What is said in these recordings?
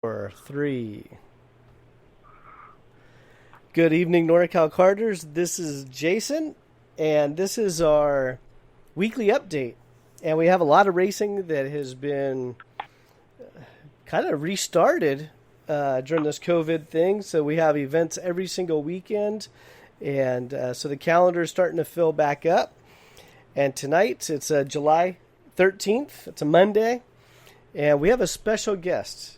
Four, three. Good evening, Norcal Carters. This is Jason, and this is our weekly update. And we have a lot of racing that has been kind of restarted during this COVID thing. So we have events every single weekend, and so the calendar is starting to fill back up. And tonight, it's July 13th. It's a Monday, and we have a special guest.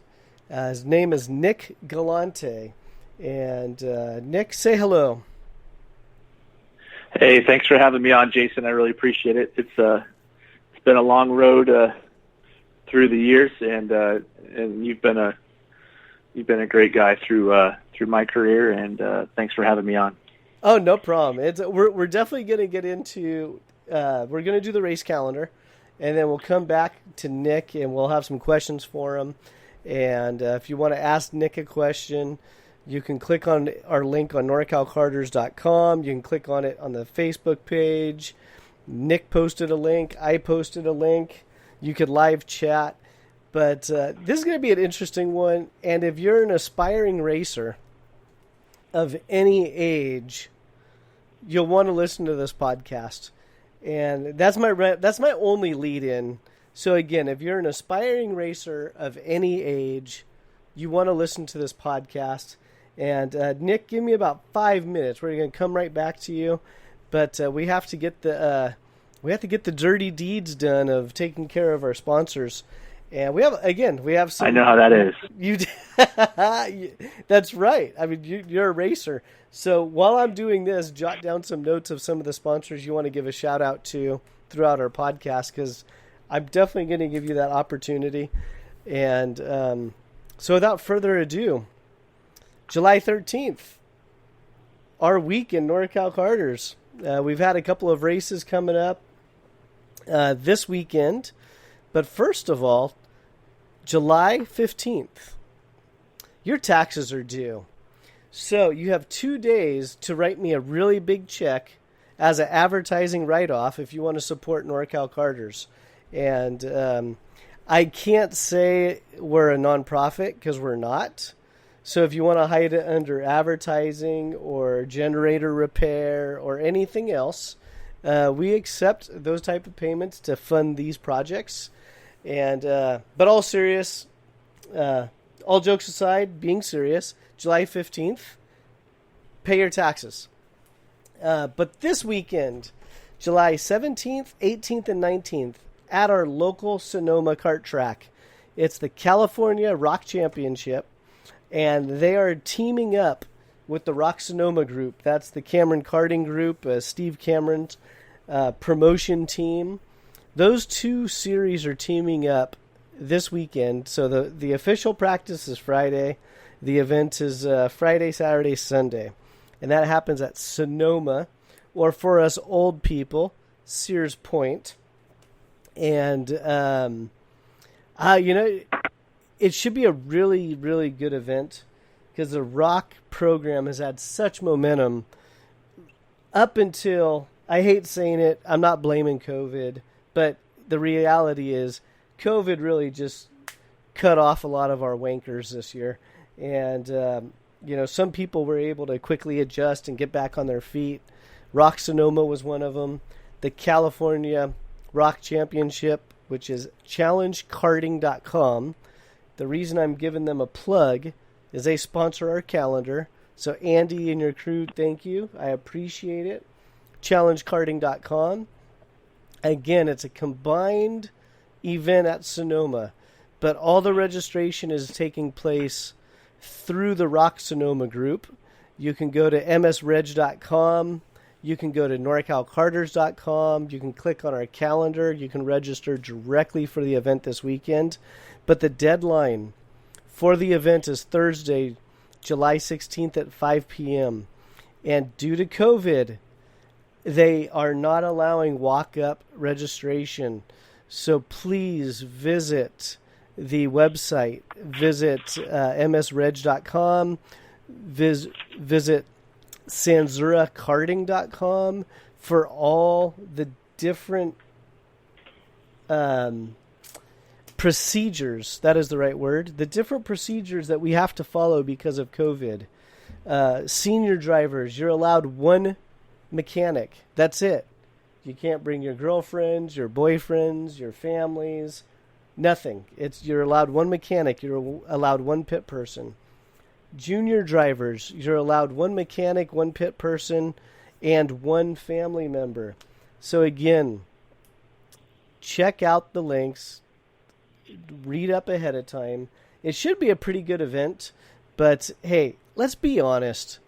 His name is Nick Galante. And Nick, say hello. Hey, thanks for having me on, Jason. I really appreciate it. It's been a long road through the years, and you've been a great guy through my career, and thanks for having me on. Oh, no problem. We're definitely going to get into we're going to do the race calendar, and then we'll come back to Nick, and we'll have some questions for him. And if you want to ask Nick a question, you can click on our link on norcalcarters.com. You can click on it on the Facebook page. Nick posted a link. I posted a link. You could live chat. But this is going to be an interesting one. And if you're an aspiring racer of any age, you'll want to listen to this podcast. And that's my only lead-in. So again, if you're an aspiring racer of any age, you want to listen to this podcast. And Nick, give me about 5 minutes. We're going to come right back to you, but we have to get the dirty deeds done of taking care of our sponsors. And we have some. I know how that is. That's right. I mean, you're a racer. So while I'm doing this, jot down some notes of some of the sponsors you want to give a shout out to throughout our podcast, because I'm definitely going to give you that opportunity. And so without further ado, July 13th, our week in Norcal Carters. We've had a couple of races coming up this weekend. But first of all, July 15th, your taxes are due. So you have 2 days to write me a really big check as an advertising write-off if you want to support Norcal Carters. And I can't say we're a nonprofit because we're not. So if you want to hide it under advertising or generator repair or anything else, we accept those type of payments to fund these projects. And but all jokes aside, being serious, July 15th, pay your taxes. But this weekend, July 17th, 18th, and 19th, at our local Sonoma kart track. It's the California Rok Championship, and they are teaming up with the Rok Sonoma group. That's the Cameron Karting group, Steve Cameron's promotion team. Those two series are teaming up this weekend. So the official practice is Friday. The event is Friday, Saturday, Sunday. And that happens at Sonoma, or for us old people, Sears Point. And, it should be a really, really good event because the Rok program has had such momentum up until, I hate saying it, I'm not blaming COVID, but the reality is COVID really just cut off a lot of our wankers this year. And, some people were able to quickly adjust and get back on their feet. Rok Sonoma was one of them. The California Rok Championship, which is challengekarting.com. The reason I'm giving them a plug is they sponsor our calendar. So Andy and your crew, thank you. I appreciate it. Challengekarting.com. Again, it's a combined event at Sonoma, but all the registration is taking place through the Rok Sonoma group. You can go to msreg.com. You can go to norcalcarters.com. You can click on our calendar. You can register directly for the event this weekend. But the deadline for the event is Thursday, July 16th at 5 p.m. And due to COVID, they are not allowing walk-up registration. So please visit the website. Visit msreg.com. Visit sanzarukarting.com for all the different procedures, that is the right word, the different procedures that we have to follow because of COVID. Senior drivers, you're allowed one mechanic. That's it. You can't bring your girlfriends, your boyfriends, your families, nothing. You're allowed one mechanic. You're allowed one pit person. Junior drivers, you're allowed one mechanic, one pit person, and one family member. So again, check out the links. Read up ahead of time. It should be a pretty good event, but hey, let's be honest.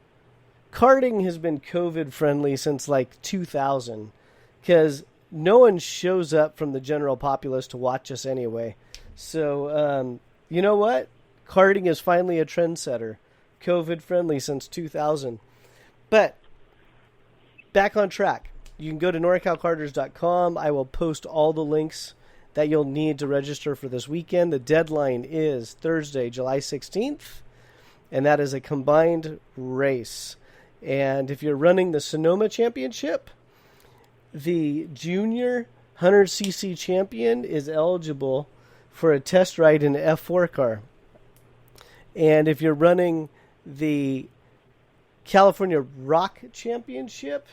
Karting has been COVID friendly since like 2000 because no one shows up from the general populace to watch us anyway. So, you know what? Karting is finally a trendsetter. COVID friendly since 2000. But back on track. You can go to norcalkarters.com. I will post all the links that you'll need to register for this weekend. The deadline is Thursday, July 16th, and that is a combined race. And if you're running the Sonoma Championship, the junior 100cc champion is eligible for a test ride in an F4 car. And if you're running the California Rok Championship,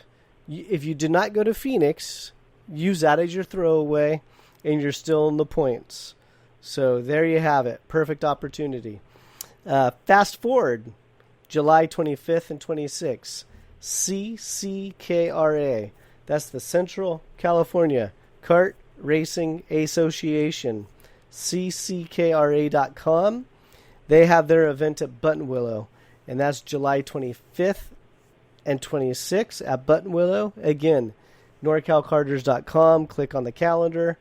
if you did not go to Phoenix, use that as your throwaway, and you're still in the points. So there you have it. Perfect opportunity. Fast forward, July 25th and 26th, CCKRA. That's the Central California Kart Racing Association, cckra.com. They have their event at Buttonwillow, and that's July 25th and 26th at Buttonwillow. Again, norcalkarters.com. Click on the calendar,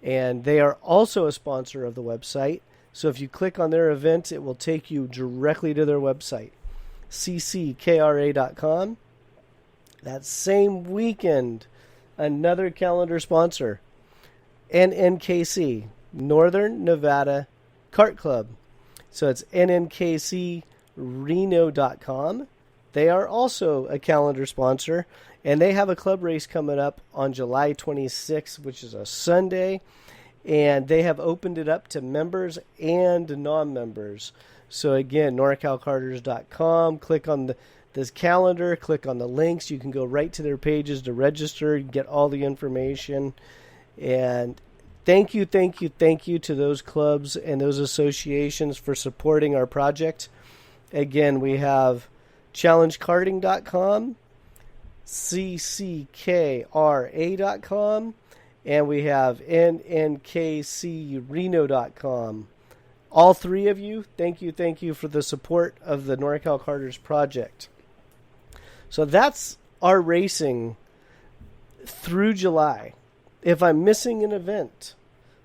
and they are also a sponsor of the website. So if you click on their event, it will take you directly to their website, cckra.com. That same weekend, another calendar sponsor, NNKC, Northern Nevada Kart Club. So it's nnkcreno.com. They are also a calendar sponsor, and they have a club race coming up on July 26th, which is a Sunday, and they have opened it up to members and non-members. So again, norcalkarters.com, click on this calendar, click on the links. You can go right to their pages to register. You can get all the information. And thank you to those clubs and those associations for supporting our project. Again, we have challengekarting.com, cckra.com, and we have nnkcreno.com. All three of you, thank you for the support of the Norcal Karters project. So that's our racing through July. If I'm missing an event,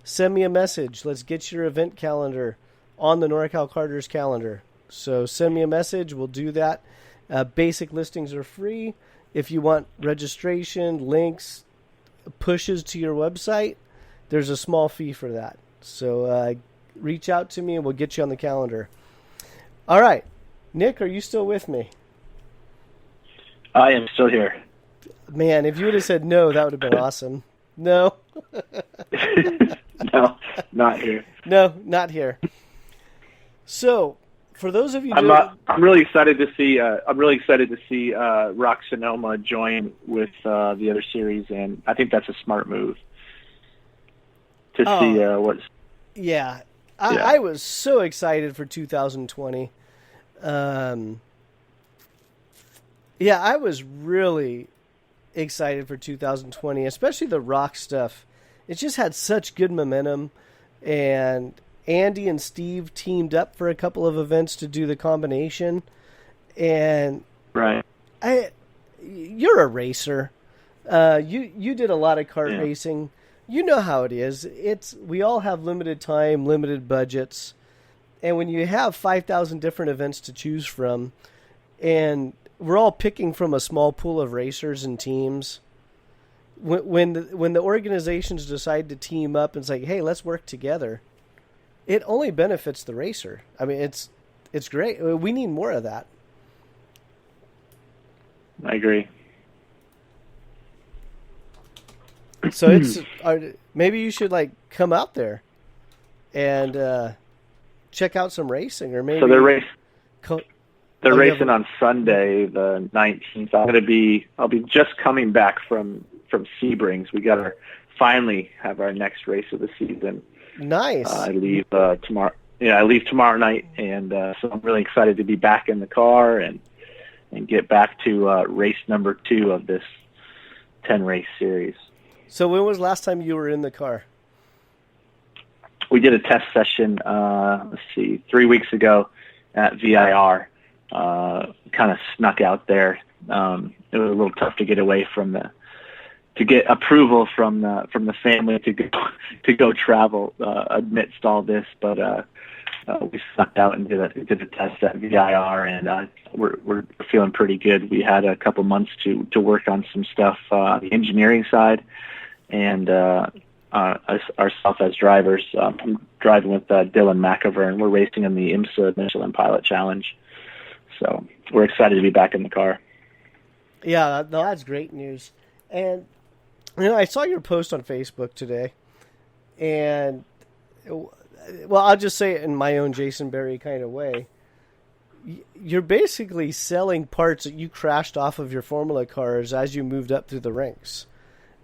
send me a message. Let's get your event calendar on the Norcal Karters calendar. So send me a message. We'll do that. Basic listings are free. If you want registration, links, pushes to your website, there's a small fee for that. So reach out to me and we'll get you on the calendar. All right. Nick, are you still with me? I am still here. Man, if you would have said no, that would have been awesome. No. No, not here. No, not here. So, for those of you, I'm really excited to see. Rok Sonoma join with the other series, and I think that's a smart move. To see what's. Yeah, I was so excited for 2020. Yeah, I was really excited for 2020, especially the Rok stuff. It just had such good momentum, and Andy and Steve teamed up for a couple of events to do the combination. And right, you're a racer. You did a lot of kart racing. You know how it is. We all have limited time, limited budgets, and when you have 5,000 different events to choose from, and we're all picking from a small pool of racers and teams. When the organizations decide to team up and say, "Hey, let's work together," it only benefits the racer. I mean, it's great. We need more of that. I agree. So maybe you should come out there. and check out some racing, or maybe so they're racing on Sunday, the 19th. I'll be just coming back from Sebrings. We got to finally have our next race of the season. Nice. I leave tomorrow. Yeah, I leave tomorrow night, and so I'm really excited to be back in the car and get back to race number 2 of this 10-race series. So when was the last time you were in the car? We did a test session, 3 weeks ago at VIR. Kind of snuck out there. It was a little tough to get away to get approval from the family to go travel amidst all this, but we snuck out and did a test at VIR, and we're feeling pretty good. We had a couple months to work on some stuff on the engineering side, and ourselves as drivers. I'm driving with Dylan McIver, and we're racing in the IMSA Michelin Pilot Challenge. So we're excited to be back in the car. Yeah, no, that's great news. And I saw your post on Facebook today, and I'll just say it in my own Jason Berry kind of way. You're basically selling parts that you crashed off of your Formula cars as you moved up through the ranks,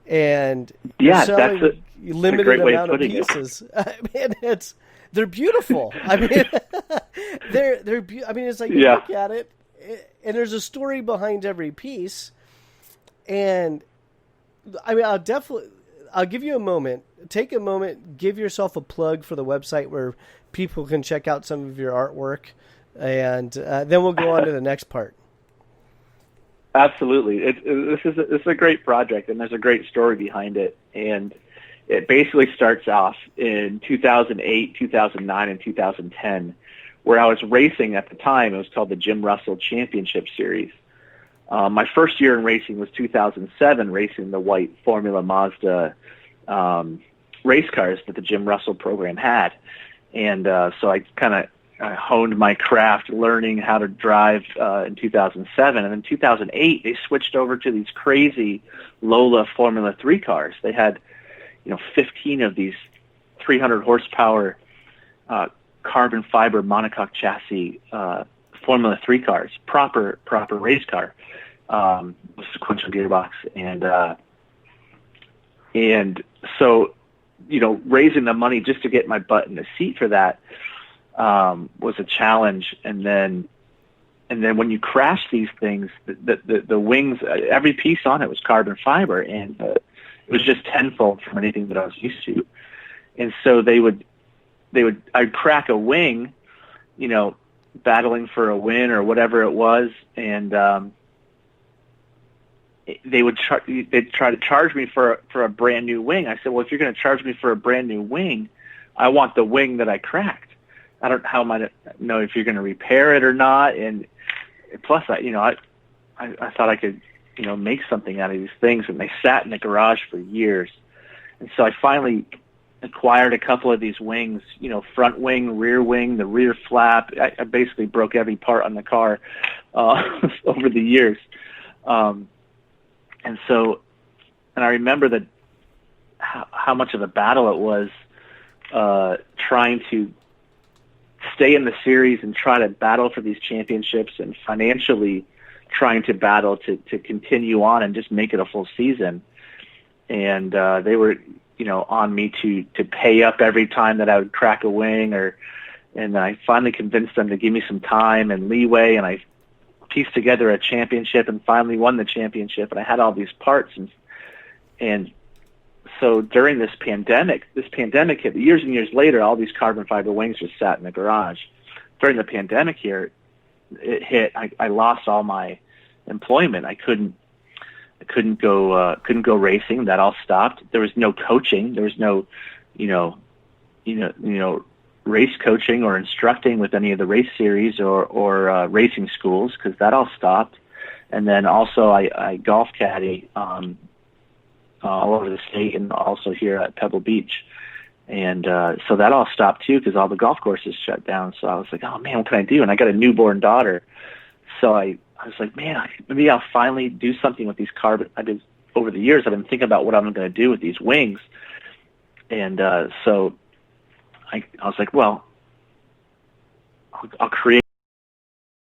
and yeah, selling that's a limited great way amount of putting pieces. I mean, they're beautiful. I mean, I mean, it's like you look at it, and there's a story behind every piece. And I mean, I'll give you a moment. Take a moment, give yourself a plug for the website where people can check out some of your artwork, and then we'll go on to the next part. Absolutely. This is a great project, and there's a great story behind it. And it basically starts off in 2008, 2009, and 2010, where I was racing at the time. It was called the Jim Russell Championship Series. My first year in racing was 2007, racing the white Formula Mazda race cars that the Jim Russell program had. And so I kind of honed my craft learning how to drive in 2007. And in 2008, they switched over to these crazy Lola Formula 3 cars. They had 15 of these 300 horsepower carbon fiber monocoque chassis Formula 3 cars, proper race car, with sequential gearbox, and so raising the money just to get my butt in the seat for that was a challenge. And then when you crash these things, the wings, every piece on it was carbon fiber, and it was just tenfold from anything that I was used to. And so I'd crack a wing, battling for a win or whatever it was, and they'd try to charge me for a brand new wing. I said, well, if you're going to charge me for a brand new wing, I want the wing that I cracked. How am I to know if you're going to repair it or not? And plus, I thought I could, make something out of these things, and they sat in the garage for years. And so I finally acquired a couple of these wings, front wing, rear wing, the rear flap. I basically broke every part on the car over the years. And I remember that how much of a battle it was trying to stay in the series and try to battle for these championships, and financially trying to battle to continue on and just make it a full season. And they were, on me to pay up every time that I would crack a wing, and I finally convinced them to give me some time and leeway, and I pieced together a championship and finally won the championship. And I had all these parts, and so during this pandemic hit, years and years later, all these carbon fiber wings just sat in the garage. During the pandemic here, it hit. I lost all my employment. I couldn't go racing. That all stopped. There was no coaching. There was no, race coaching or instructing with any of the race series or racing schools, because that all stopped. And then also I golf caddy all over the state and also here at Pebble Beach. And so that all stopped too, because all the golf courses shut down. So I was like, oh man, what can I do? And I got a newborn daughter. So I was like, man, maybe I'll finally do something with these carbon. Over the years, I've been thinking about what I'm going to do with these wings. And so I was like, well, I'll create